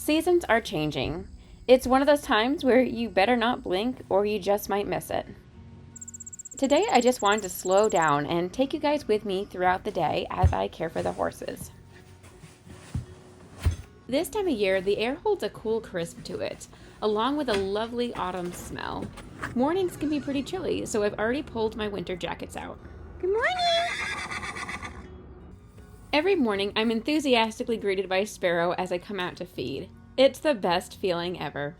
Seasons are changing. It's one of those times where you better not blink or you just might miss it. Today I just wanted to slow down and take you guys with me throughout the day as I care for the horses. This time of year, the air holds a cool crisp to it, along with a lovely autumn smell. Mornings can be pretty chilly, so I've already pulled my winter jackets out. Good morning! Every morning, I'm enthusiastically greeted by Sparrow as I come out to feed. It's the best feeling ever.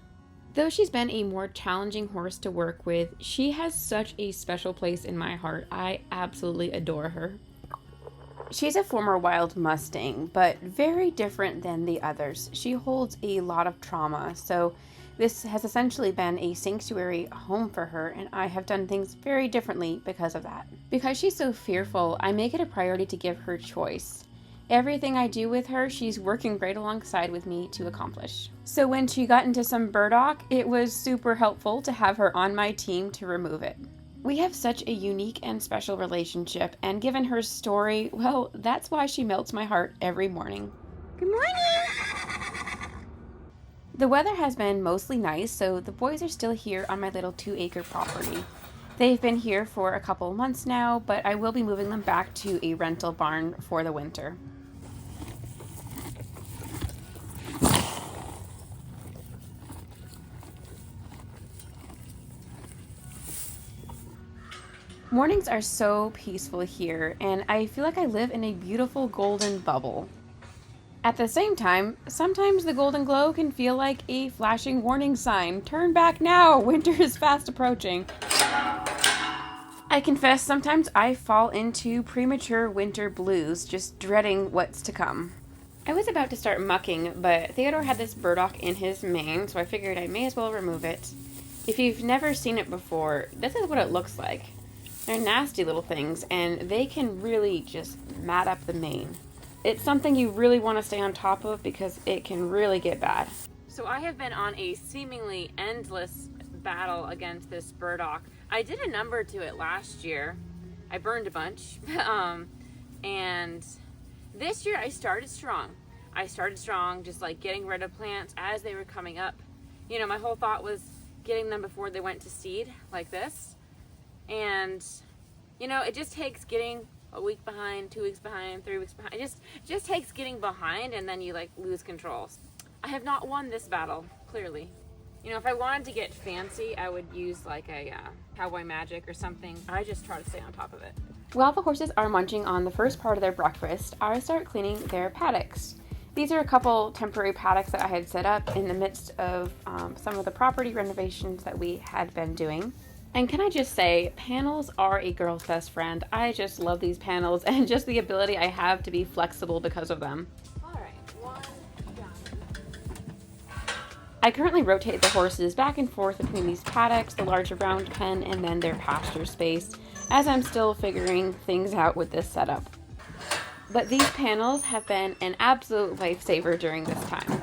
Though she's been a more challenging horse to work with, she has such a special place in my heart. I absolutely adore her. She's a former wild Mustang, but very different than the others. She holds a lot of trauma, so this has essentially been a sanctuary home for her, and I have done things very differently because of that. Because she's so fearful, I make it a priority to give her choice. Everything I do with her, she's working right alongside with me to accomplish. So when she got into some burdock, it was super helpful to have her on my team to remove it. We have such a unique and special relationship, and given her story, well, that's why she melts my heart every morning. Good morning! The weather has been mostly nice, so the boys are still here on my little 2-acre property. They've been here for a couple months now, but I will be moving them back to a rental barn for the winter. Mornings are so peaceful here, and I feel like I live in a beautiful golden bubble. At the same time, sometimes the golden glow can feel like a flashing warning sign. Turn back now! Winter is fast approaching. I confess sometimes I fall into premature winter blues, just dreading what's to come. I was about to start mucking, but Theodore had this burdock in his mane, so I figured I may as well remove it. If you've never seen it before, this is what it looks like. They're nasty little things, and they can really just mat up the mane. It's something you really want to stay on top of because it can really get bad. So I have been on a seemingly endless battle against this burdock. I did a number to it last year. I burned a bunch. And this year I started strong. Just like getting rid of plants as they were coming up. You know, my whole thought was getting them before they went to seed, like this. And, you know, it just takes getting a week behind, 2 weeks behind, 3 weeks behind. It just takes getting behind, and then you like lose control. I have not won this battle, clearly. You know, if I wanted to get fancy, I would use like a cowboy magic or something. I just try to stay on top of it. While the horses are munching on the first part of their breakfast, I start cleaning their paddocks. These are a couple temporary paddocks that I had set up in the midst of some of the property renovations that we had been doing. And can I just say, panels are a girl's best friend. I just love these panels and just the ability I have to be flexible because of them. All right, one done. I currently rotate the horses back and forth between these paddocks, the larger round pen, and then their pasture space, as I'm still figuring things out with this setup. But these panels have been an absolute lifesaver during this time.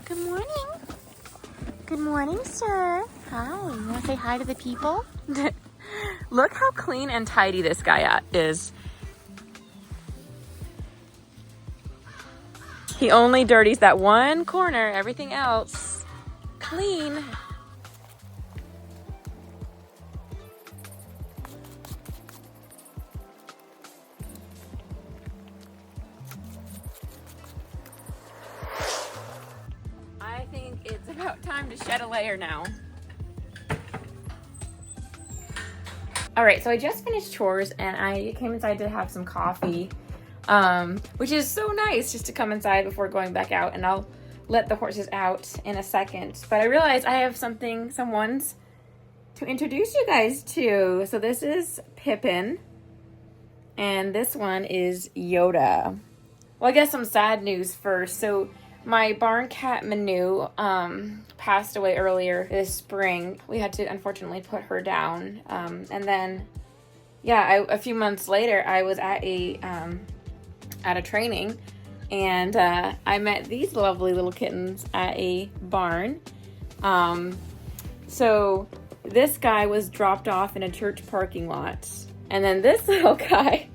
Good morning. Good morning, sir. Hi. You want to say hi to the people? Look how clean and tidy this guy is. He only dirties that one corner, everything else clean. I think it's about time to shed a layer now. All right, so I just finished chores and I came inside to have some coffee, which is so nice just to come inside before going back out, and I'll let the horses out in a second. But I realized I have someone's to introduce you guys to. So this is Pippin, and this one is Yoda. Well, I guess some sad news first. So my barn cat Manu passed away earlier this spring. We had to unfortunately put her down. And then, a few months later, I was at a training, and I met these lovely little kittens at a barn. So this guy was dropped off in a church parking lot, and then this little guy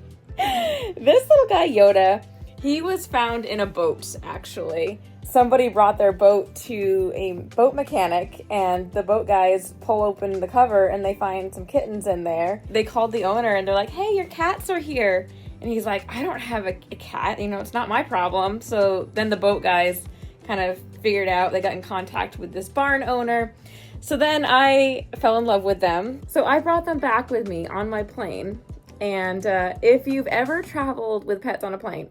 This little guy, Yoda, he was found in a boat, actually. Somebody brought their boat to a boat mechanic, and the boat guys pull open the cover and they find some kittens in there. They called the owner and they're like, hey, your cats are here. And he's like, I don't have a cat, you know, it's not my problem. So then the boat guys kind of figured out, they got in contact with this barn owner. So then I fell in love with them. So I brought them back with me on my plane. And if you've ever traveled with pets on a plane,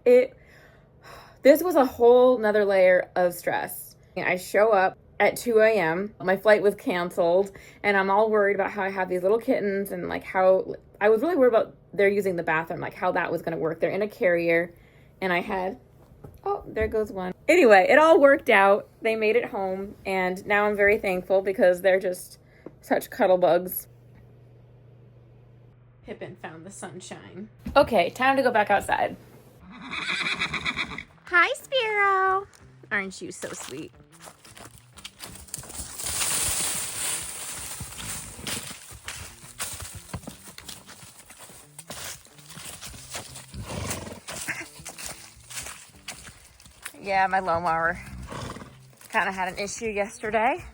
this was a whole nother layer of stress. I show up at 2 a.m. My flight was canceled, and I'm all worried about how I have these little kittens and like how I was really worried about they're using the bathroom, like how that was going to work. They're in a carrier, and I had, oh, there goes one. Anyway, it all worked out. They made it home, and now I'm very thankful because they're just such cuddle bugs. Pippin found the sunshine. Okay, time to go back outside. Hi, Sparrow. Aren't you so sweet? Yeah, my lawnmower kind of had an issue yesterday.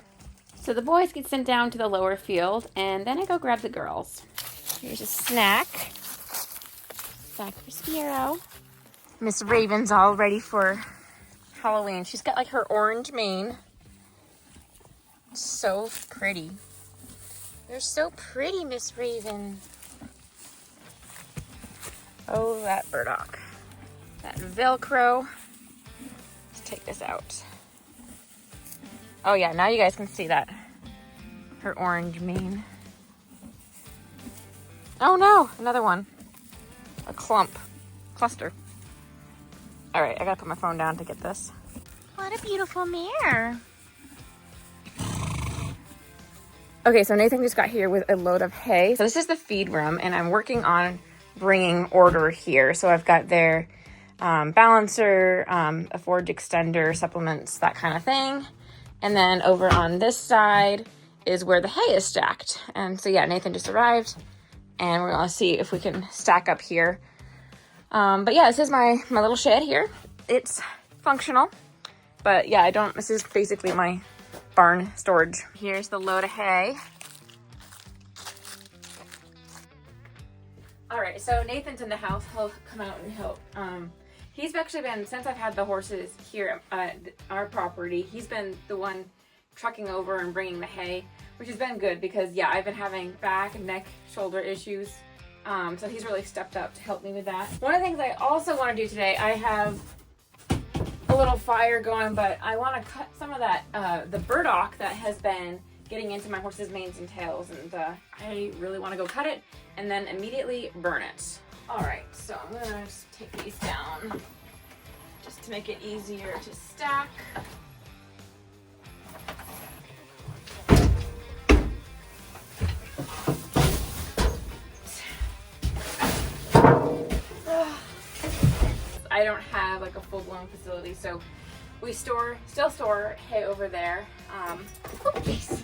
So the boys get sent down to the lower field, and then I go grab the girls. Here's a snack. Snack for Sparrow. Miss Raven's all ready for Halloween. She's got like her orange mane. So pretty. You're so pretty, Miss Raven. Oh, that burdock. That Velcro. Let's take this out. Oh yeah, now you guys can see that. Her orange mane. Oh no, another one. A cluster. All right, I gotta put my phone down to get this. What a beautiful mare. Okay, so Nathan just got here with a load of hay. So this is the feed room, and I'm working on bringing order here. So I've got their balancer, a forage extender, supplements, that kind of thing. And then over on this side is where the hay is stacked. And so yeah, Nathan just arrived, and we're gonna see if we can stack up here. But yeah, this is my little shed here. It's functional, but yeah, this is basically my barn storage. Here's the load of hay. All right, so Nathan's in the house. He'll come out and help. He's actually been, since I've had the horses here at our property, he's been the one trucking over and bringing the hay, which has been good because yeah, I've been having back, neck, shoulder issues. So he's really stepped up to help me with that. One of the things I also want to do today, I have a little fire going, but I want to cut some of that, the burdock that has been getting into my horse's manes and tails, and I really want to go cut it and then immediately burn it. All right, so I'm gonna just take these down just to make it easier to stack. I don't have like a full-blown facility, so we still store hay over there. Oh, jeez.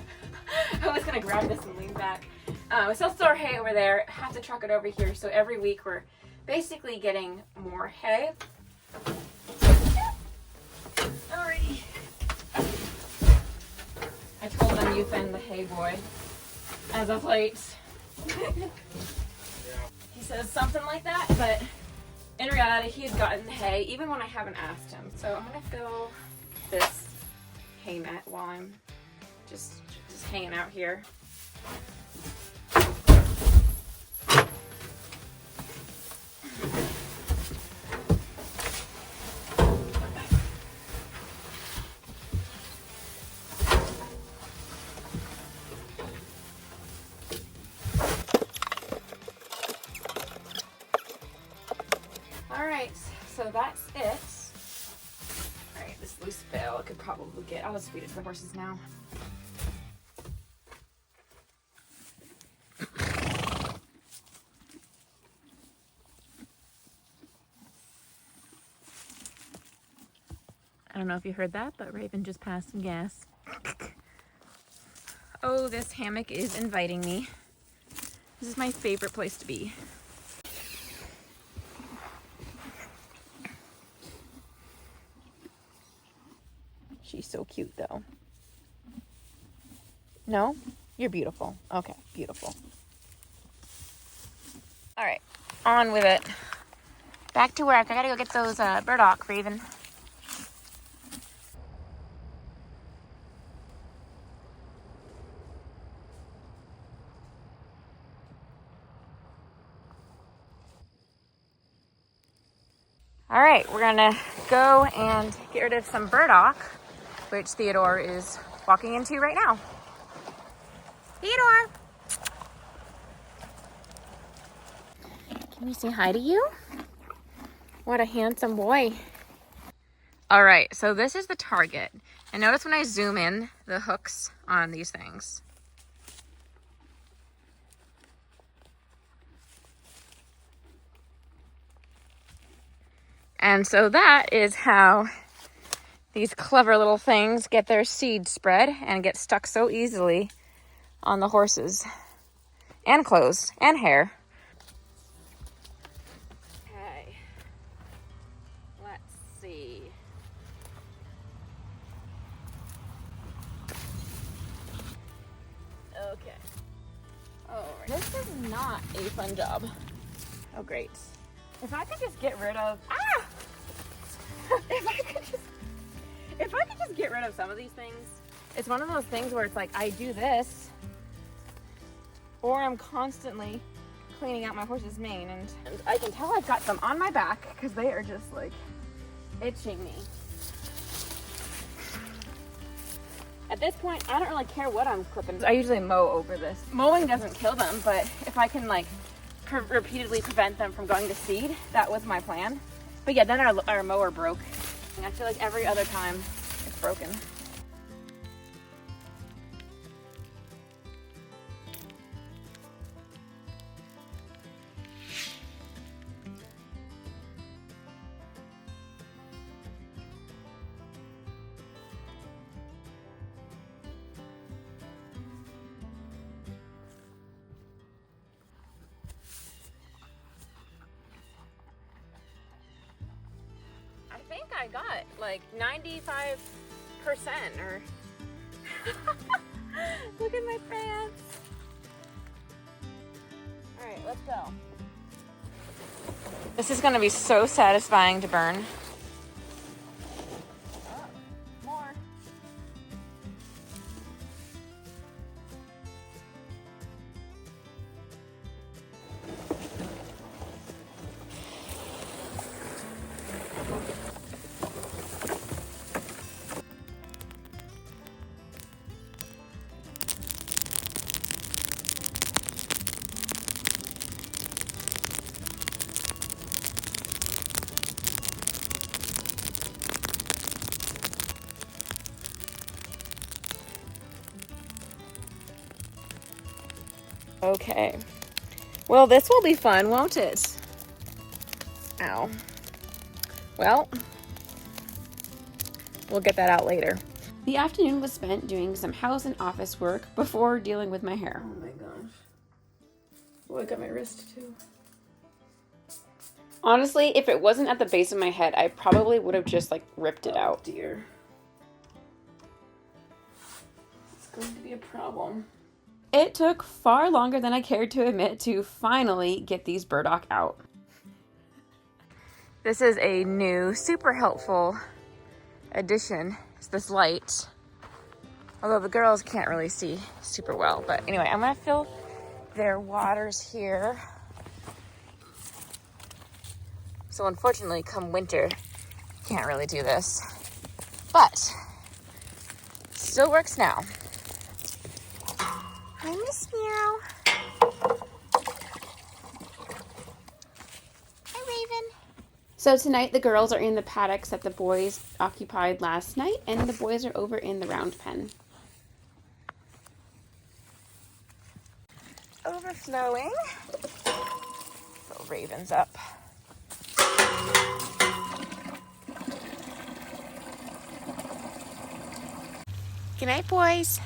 I was gonna grab this and lean back. We still store hay over there, have to truck it over here, so every week we're basically getting more hay. Sorry. I told them you been the hay boy as of late. He says something like that, but in reality, he's gotten the hay, even when I haven't asked him. So I'm gonna fill this hay net while I'm just hanging out here. Alright, so that's it. Alright, this loose bale I could probably get. I'll just feed it to the horses now. I don't know if you heard that, but Raven just passed some gas. Oh, this hammock is inviting me. This is my favorite place to be. She's so cute, though. No? You're beautiful. Okay, beautiful. All right, on with it. Back to work. I gotta go get those burdock, Raven. All right, we're gonna go and get rid of some burdock, which Theodore is walking into right now. Theodore! Can we say hi to you? What a handsome boy. All right, so this is the target. And notice when I zoom in, the hooks on these things. And so that is how these clever little things get their seed spread and get stuck so easily on the horses and clothes and hair. Okay, let's see. Okay. Oh, this is not a fun job. Oh, great. If I could just get rid of, if I could just get rid of some of these things. It's one of those things where it's like I do this, or I'm constantly cleaning out my horse's mane, and I can tell I've got some on my back because they are just like itching me. At this point, I don't really care what I'm clipping. I usually mow over this. Mowing doesn't kill them, but if I can like repeatedly prevent them from going to seed, that was my plan. But yeah, then our mower broke. I feel like every other time it's broken. I think I got like 95% or look at my pants. All right, let's go. This is gonna be so satisfying to burn. Oh, more. Okay. Well, this will be fun, won't it? Ow. Well, we'll get that out later. The afternoon was spent doing some house and office work before dealing with my hair. Oh my gosh. Oh, I got my wrist too. Honestly, if it wasn't at the base of my head, I probably would have just like ripped it out. Oh dear. It's going to be a problem. It took far longer than I cared to admit to finally get these burdock out. This is a new, super helpful addition. It's this light. Although the girls can't really see super well. But anyway, I'm gonna fill their waters here. So unfortunately, come winter, can't really do this. But, still works now. Hi, Miss Meow. Hi, Raven. So tonight the girls are in the paddocks that the boys occupied last night, and the boys are over in the round pen. Overflowing. Little Raven's up. Good night, boys.